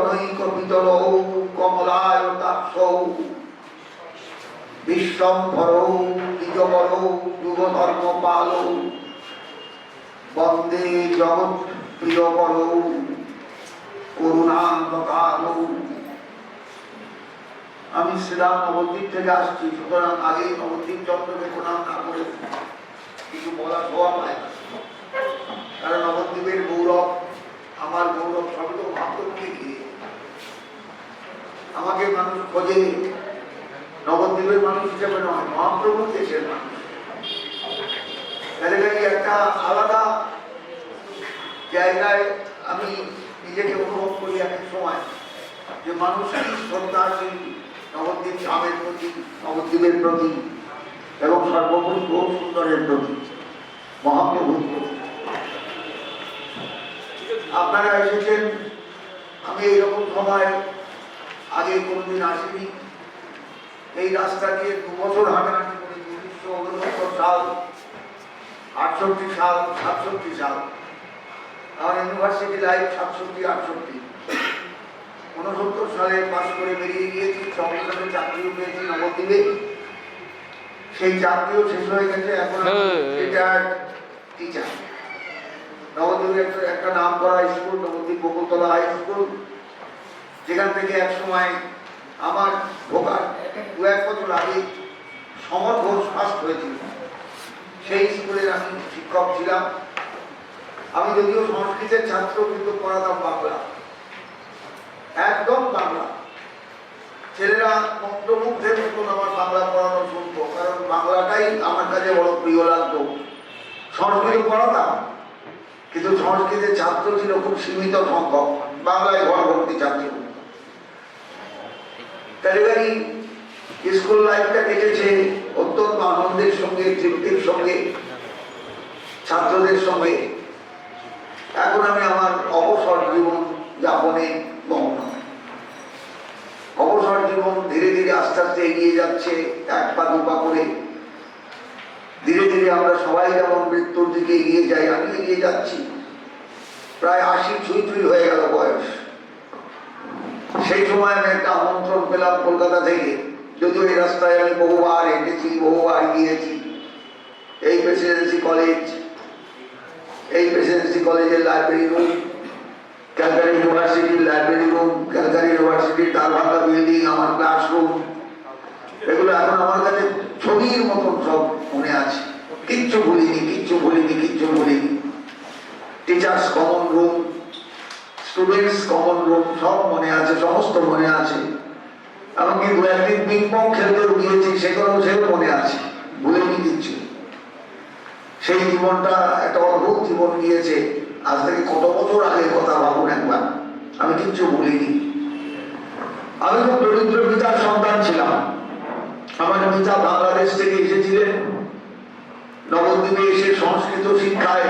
জনৈক পিতরৌ কমলায়তাক্ষৌ বিশ্বম্ভরৌ দ্বিজবরৌ যুগধর্মপালৌ বন্দে জগৎ প্রিয়বরৌ করুণাবতারৌ। আমি শ্রীরাম নবদ্বীপ থেকে আসছি, সুতরাং আগেই নবদ্বীপ চন্দ্রকে প্রণাম না করে কিছু বলা শোভা পায় না। কারণ নবদ্বীপের গৌরব, আমার গৌরব সবই তো মহাপ্রভুকে ঘিরে। আমাকে মানুষ খোঁজে নবদ্বীপের মানুষ হিসেবে নয়, মহাপ্রভুর দেশের মানুষ। একটা আলাদা জায়গায় আমি নিজেকে অনুভব করি এক সময়, যে মানুষ কি শ্রদ্ধাশীল নবদ্বীপ ধামের প্রতি, নবদ্বীপের প্রতি এবং সর্বোপরি গৌর সুন্দরের প্রতি, মহাপ্রভুর প্রতি। আপনারা এসেছেন, আমি এইরকম সময় আগে কোনোদিন আসিনি। এই রাস্তা দিয়ে 2 বছর হাঁটাহাঁটি করেছি। 1969 সাল, 68 সাল, 67 সাল, আমার ইউনিভার্সিটি লাইফ 67-68। 69 সালে পাস করে বেরিয়ে গিয়েছি, সংবিধানে চাকরিও পেয়েছি নবদ্বীপে। সেই চাকরিও শেষ হয়ে গেছে, এখন রিটায়ার্ড টিচার। নবদ্বীপের একটা নাম করা school, Nabadwip Bakultala high school, যেখান থেকে এক সময় আমার ঢোকার 2-1 বছর আগে সমর ঘোষ ফার্স্ট হয়েছিল। সেই স্কুলের আমি শিক্ষক ছিলাম। আমি যদিও সংস্কৃতের ছাত্র, কিন্তু পড়াতাম বাংলা, একদম বাংলা। ছেলেরা মন্ত্রমুগ্ধের মতন আমার বাংলা পড়ানো শুনতো, কারণ বাংলাটাই আমার কাছে বড় প্রিয় লাগতো। সংস্কৃত পড়াতাম, কিন্তু সংস্কৃতের ছাত্র ছিল খুব সীমিত সংখ্যক, বাংলায় ঘর ভর্তি ছাত্র। কালীবাড়ি স্কুল লাইফটা কেটেছে অত্যন্ত আনন্দের সঙ্গে, তৃপ্তির সঙ্গে, ছাত্রদের সঙ্গে। এখন আমি আমার অবসর জীবন যাপনে মগ্ন। অবসর জীবন ধীরে ধীরে আস্তে আস্তে এগিয়ে যাচ্ছে, 1 পা 2 পা করে। ধীরে ধীরে আমরা সবাই যেমন মৃত্যুর দিকে এগিয়ে যাই, আমি এগিয়ে যাচ্ছি। প্রায় 80 ছুঁই হয়ে গেল বয়স। সেই সময় আমি একটা আমন্ত্রণ পেলাম কলকাতা থেকে, যদিও এই রাস্তায় আমি বহুবার হেঁটেছি, বহুবার গিয়েছি। এই প্রেসিডেন্সি কলেজের লাইব্রেরি রুম, ক্যালকাটা ইউনিভার্সিটির লাইব্রেরি রুম, ক্যালকাটা ইউনিভার্সিটির দারভাঙ্গা বিল্ডিং, আমার ক্লাসরুম, এগুলো এখন আমার কাছে ছবির মতন সব মনে আছে। কিচ্ছু ভুলিনি। Teachers common room, students common room, সব মনে আছে, সমস্ত মনে আছে। এমনকি 2-1 দিন পিং পং খেলতেও গিয়েছি, সেও মনে আছে, ভুলিনি কিচ্ছু। সেই জীবনটা একটা অদ্ভুত জীবন গিয়েছে। আজ থেকে কত বছর আগের কথা ভাবুন একবার, আমি কিচ্ছু ভুলিনি। আমি খুব দরিদ্র পিতার সন্তান ছিলাম। আমার পিতা বাংলাদেশ থেকে এসেছিলেন। নবদ্বীপে এসে সংস্কৃত শিক্ষায়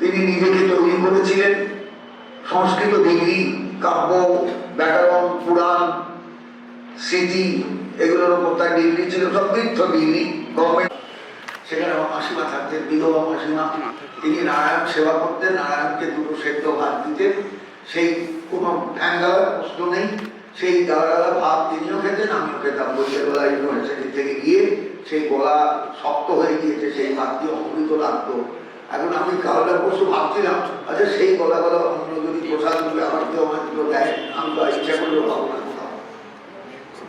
তিনি নিজেকে তৈরি করেছিলেন। সংস্কৃত ডিগ্রি, কাব্য, ব্যাকরণ, পুরাণ, স্মৃতি, এগুলোর উপর তার ডিগ্রি ছিল, সব তীর্থ ডিগ্রি, গভর্নমেন্ট। সেখানে আমার মাসিমা থাকতেন, বিধবা মাসিমা। তিনি নারায়ণ সেবা করতেন, নারায়ণকে 2 সেদ্ধ ভাত দিতেন। সেই কোনো ঠ্যাঙ্গালার প্রশ্ন নেই, সেই গালা ভাত তিনিও খেতেন, আমিও খেতাম। বৈশাখবেলা ইউনিভার্সিটি থেকে গিয়ে সেই গলা শক্ত হয়ে গিয়েছে, সেই ভাত দিয়ে অমৃত লাগতো। এখন আমি কালটা পরশু ভাবছিলাম, আচ্ছা সেই গলা অন্য যদি প্রসাদ দিলে আমার কেউ আমার দুটো দেয়, আমি তো ইচ্ছা করলেও পাবো না কোথাও।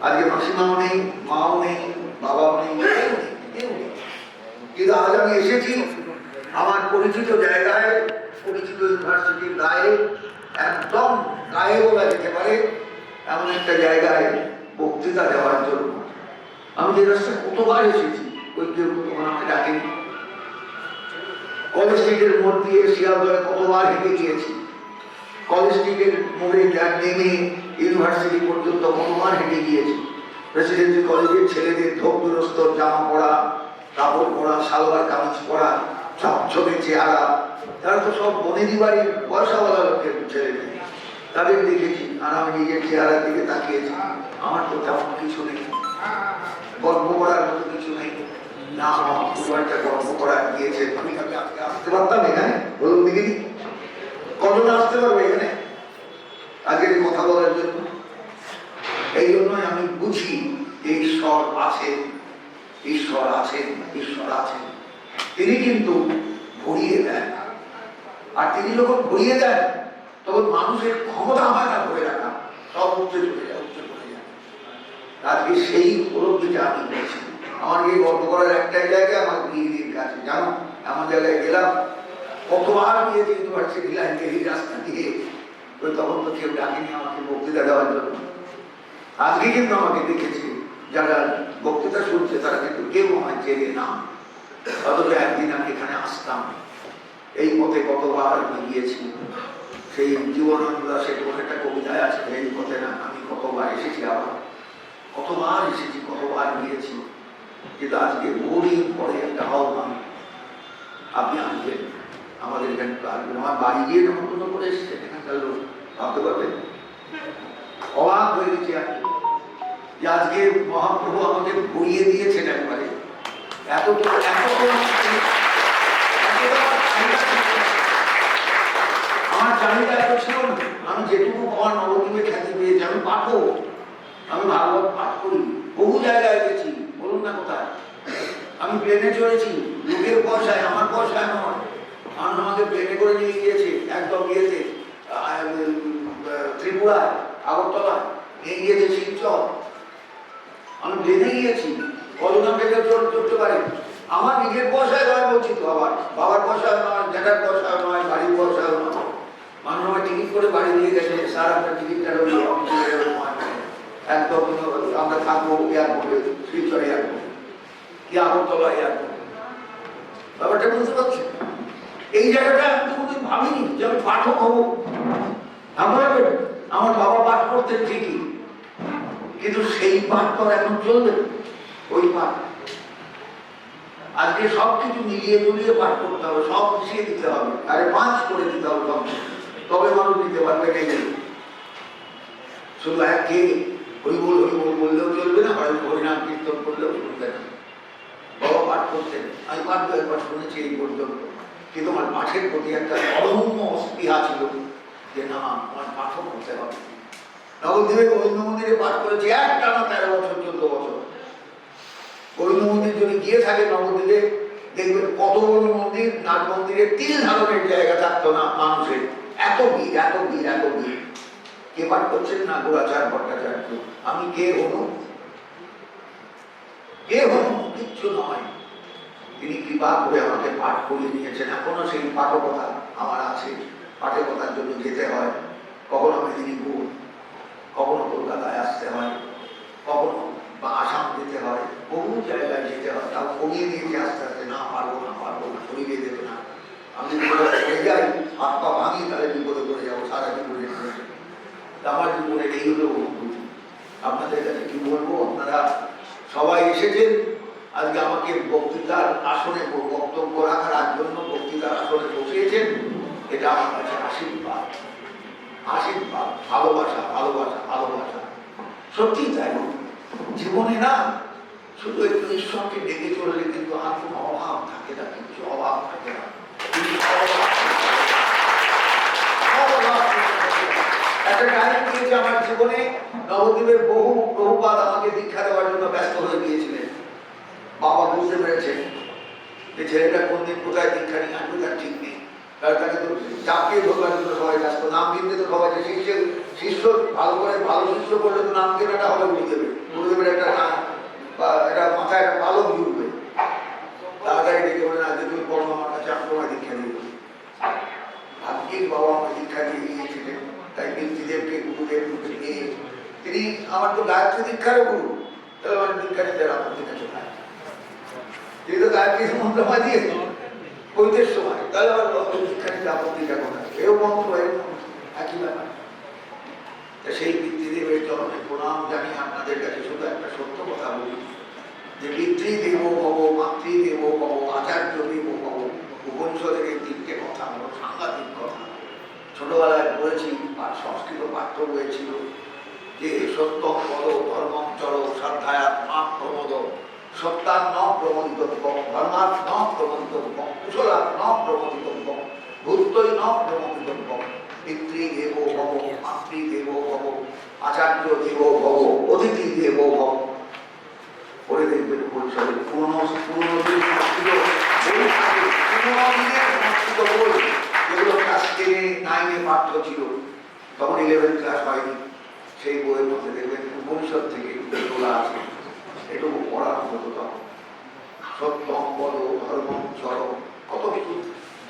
আজকে মাসিমাও নেই, মাও নেই, বাবাও নেই, কেউ নেই। কিন্তু আজ আমি এসেছি আমার পরিচিত জায়গায়, পরিচিত ইউনিভার্সিটির গায়ে, একদম গায়ে বলা যেতে পারে এমন একটা জায়গায় বক্তৃতা দেওয়ার জন্য। আমি যে রাস্তায় কতবার এসেছি, ওই কেউ তখন আমাকে ডাকেনি। কলেজ স্ট্রিটের মোড় দিয়ে শিয়ালদহে কতবার হেঁটে গিয়েছি। কলেজ স্ট্রিটের মোড়ে নেমে ইউনিভার্সিটি পর্যন্ত কতবার হেঁটে গিয়েছি। প্রেসিডেন্সি কলেজের ছেলেদের ধোপ-দুরস্ত জামা পরা, কাপড় পরা, সালোয়ার কামিজ পরা, ঝকঝকে চেহারা, তারা তো সব বনেদি বাড়ির পয়সাওয়ালা লোকের ছেলেদের। তাদের দেখেছি, আর আমি নিজের চেহারার দিকে তাকিয়েছি। আমার তো তেমন কিছু নেই, গল্প করার মতো কিছু নেই। না, আমার একটা গল্প করা গিয়েছে, আমি আজকে আসতে পারতাম এখানে, বলুন দেখিনি কতটা আসতে পারবো এখানে। আজকের করার জন্য। এই জন্যই আমি বুঝি যে ঈশ্বর আছেন, ঈশ্বর আছেন, ঈশ্বর আছেন। তিনি কিন্তু ভরিয়ে দেন, আর তিনি যখন ভরিয়ে দেন তখন মানুষের ক্ষমতা হয় না ধরে রাখা, সব উঠতে চলে যায়, উঠতে চলে যায়। আজকে সেই উপলব্ধিটা আমি পেয়েছি। আমার এই গল্প করার একটাই জায়গায় আমার গৃহিণীর কাছে, জানো এমন জায়গায় গেলাম, কতবার গিয়েছি ইউনিভার্সিটি লাইন দিয়ে রাস্তা দিয়ে, তখন তো কেউ ডাকেনি আমাকে বক্তৃতা দেওয়ার জন্য। আজকে কিন্তু আমাকে দেখেছি যারা বক্তৃতা শুনছে তারা কিন্তু কেউ আমায় চেনে না, অথচ একদিন আমি এখানে আসতাম। এই পথে কতবার আমি গিয়েছি, সেই জীবনানন্দ দাশের একটা কবিতায় আছে, এই পথে না আমি কতবার এসেছি, আবার কতবার এসেছি, কতবার গিয়েছি। কিন্তু আজকে বহুদিন পরে একটা আহ্বান আপনি আসবেন আমাদের এখানে, আসবেন। আমার বাড়ি গিয়ে নেমন্তন্ন করে এসছেন এখানকার লোক, ভাবতে পারবেন। অবাক হয়ে গেছি আমি যে আজকে মহাপ্রভু আমাকে ভরিয়ে দিয়েছেন একবারে। আমার চাহিদা এত ছিল না। আমি যেটুকু আমার নবদ্বীপে খ্যাতি পেয়েছি, আমি পাঠক, আমি ভাগবত পাঠ করি, বহু জায়গায় গেছি, বলুন না কোথায়। আমি প্লেনে চড়েছি, লোকের পয়সায়, আমার পয়সায় নয়। মানুষ আমাকে প্লেনে করে নিয়ে গিয়েছে, একদম ইয়েতে ত্রিপুরায়, আগরতলায় নিয়ে গিয়েছে, শিলচর। আমি প্লেনে গিয়েছি, কতজন প্লেনে চড়তে পারে। আমার নিজের পয়সায় নয় বলছি তো, আবার বাবার পয়সায় নয়, জ্যাঠার পয়সায় নয়, বাড়ির পয়সায় নয়। মানুষ আমার টিকিট করে বাড়ি দিয়ে গেছে, স্যার আপনার টিকিটটা একদম আমরা থাকবো এয়ারপোর্টে, শিলচর এয়ারপোর্টে কি আগরতলা এয়ারপোর্টে। ব্যাপারটা বুঝতে পারছেন? এই জায়গাটা আমি তো কোনোদিন ভাবিনি যে আমি পাঠক হবো। আমার বাবা পাঠ করতেন ঠিকই, কিন্তু সেই পাঠ তো এখন চলবে, ওই পাঠ আজকে সবকিছু মিলিয়ে জুলিয়ে পাঠ করতে হবে, সব মিশিয়ে দিতে হবে, আরে পাঁচ করে দিতে হবে সব, তবে মানুষ দিতে পারবে। নেই শুধু একে হরিবোল হরিবোল বললেও চলবে না, হরিনাম কীর্তন করলেও চলবে না। বাবা পাঠ করতেন, আমি পাঠ একবার শুনেছি এই পর্যন্ত, কিন্তু আমার পাঠের প্রতি একটা অদম্য স্পৃহা ছিল যে না, আমার পাঠও করতে হবে। নবদ্বীপে গোবিন্দ মন্দিরে পাঠ করেছি একটানা 13 বছর 14 বছর। গোবিন্দ মন্দির যদি গিয়ে থাকে নবদ্বীপে, দেখবেন কত বড় মন্দির, নাট মন্দিরে 3 ধারণের জায়গা থাকতো না মানুষের, এত ভিড়, এত ভিড়, এত ভিড়। কে পাঠ করছেন না? গোরাচার ভট্টাচার্য। আমি কে হনু? কে হনু? কিচ্ছু নয়। তিনি কৃপা করে আমাকে পাঠ করিয়ে নিয়েছেন। এখনো সেই পাঠকতা আমার আছে, পাঠকতার জন্য যেতে হয়। কখনো মেদিনীপুর, কখনো কলকাতায় আসতে হয়, কখনো বা আসাম যেতে হয়, বহু জায়গায় যেতে হয়। তাও কমিয়ে দিয়েছে আস্তে আস্তে, না পারবো না, পারবো না, সরিয়ে দেবে না। আমি পড়ে যাই, হাত পা ভাঙি, তাহলে বিপদে পড়ে যাবো সারা জীবনে। আমার জীবনের এই হলো অনুভূতি। আপনাদের কাছে কি বলবো, আপনারা সবাই এসেছেন আজকে আমাকে বক্তৃতার আসনে বক্তব্য রাখার জন্য, বক্তৃতার আসনে বসিয়েছেন, এটা আমার কাছে আশীর্বাদ, আশীর্বাদ, ভালোবাসা, ভালোবাসা, ভালোবাসা। সত্যি তাই, জীবনে না শুধু একটু ঈশ্বরকে ডেকে চললে কিন্তু আর কোনো অভাব থাকে না, কিছু অভাব থাকে না। একটা টাইম দিয়েছে আমার জীবনে, নবদ্বীপের বহু প্রভুপাদ আমাকে দীক্ষা দেওয়ার জন্য ব্যস্ত হয়ে গিয়েছিলেন। বাবা বুঝতে পেরেছেন যে ছেলেটা কোনদিন কোথায় দীক্ষা নিয়ে আসবে তার ঠিক নেই, কারণ তাকে তো চাপিয়ে ঢোকার জন্য সবাই ব্যস্ত। নাম কিনতে তো সবাই, শিষ্য ভালো করে, ভালো শিষ্য করলে তো নাম কেনাটা হবে গুরুদেবের, গুরুদেবের একটা নাম বা একটা মাথায় একটা পালক জুড়বে। তাড়াতাড়ি ডেকে বলে, আজকে তুমি পড়ো আমার কাছে, আমি তোমায় দীক্ষা দিব। ভাগ্যিস বাবা আমার দীক্ষা দিয়ে গিয়েছিলেন, তাই কীর্তিদেবকে গুরুদেবকে নিয়ে, তিনি আমার তো গায়ত্রী দীক্ষারও গুরু, তাহলে আমার দীক্ষা নিতে আপত্তি কাছে পায়। তিনি তো গায়ত্রী মন্ত্রমা দিয়েছেন বইতের সময়, তাহলে আমার দীক্ষা নিতে আপত্তিটা কোথায়? এও মন্ত্র, একই ব্যাপার। সেই পিতৃদেবের চরণে প্রণাম জানিয়ে আপনাদের কাছে শুধু একটা সত্য কথা বলি যে পিতৃদেব ভব, মাতৃদেব ভব, আচার্য দেব ভব, উপনিষদের এই 3টে কথা হলো সাংঘাতিক কথা। ছোটবেলায় পড়েছি, আর সংস্কৃত পাঠ্য হয়েছিল যে সত্যম পদ ধর্মম চর শ্রদ্ধায়াত মা প্রমোদ, সত্যাৎ ন প্রমোদিতব্যম, ধর্মাৎ ন প্রমোদিতব্যম, কুশলাৎ ন প্রমোদিতব্যম, ভূতৈ ন প্রমোদিতব্যম, পিতৃদেব ভব, মাতৃদেব ভব, আচার্য দেব ভব, অতিথি দেব ভব। পরে দেখবেন পরিসরে পুরনো দিনের সংস্কৃত বই থাকে, পুরনো দিনের সংস্কৃত বই যেগুলো ক্লাস 10-9 পাঠ্য ছিল, তখন 11 ক্লাস হয়নি, সেই বইয়ের মধ্যে দেখবেন উপনিষদ থেকে তোলা আছে, এটুকু পড়ানো হতো তখন। সত্যম বল ধর্মম চর, কত কিছু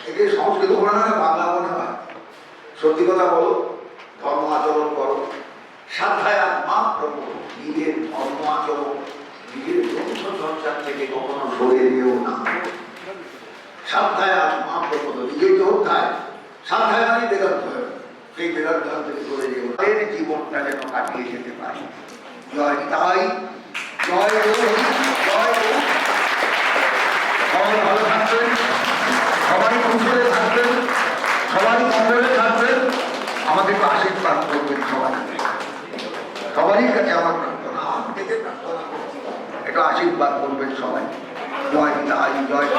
থেকে সংস্কৃত পড়া না বাংলা মনে হয়। সত্যি কথা বলো, ধর্ম আচরণ করো, সাধ্যায় মা প্রভু, নিজের ধর্ম আচরণ, নিজের বংশ চর্চার থেকে কখনো সরে যেও না। সাধ্যায় মা প্রভু, নিজের যোদ্ধায়, সাধ্যায় মানে বেদান্ত, সেই বেদান্ত থেকে সরে যেও, এর জীবনটা যেন কাটিয়ে যেতে পারি। জয় নিতাই, জয় গৌর, জয় গৌর। সবাই ভালো থাকবেন, সবাই কুশলে থাকবেন, সবাই মঙ্গলে থাকবেন, আমাকে একটু আশীর্বাদ করবেন সবাই। সবারই কাছে আমার প্রার্থনা, আমার থেকে প্রার্থনা করছি, একটু আশীর্বাদ করবেন সবাই। জয় নিতাই, জয়।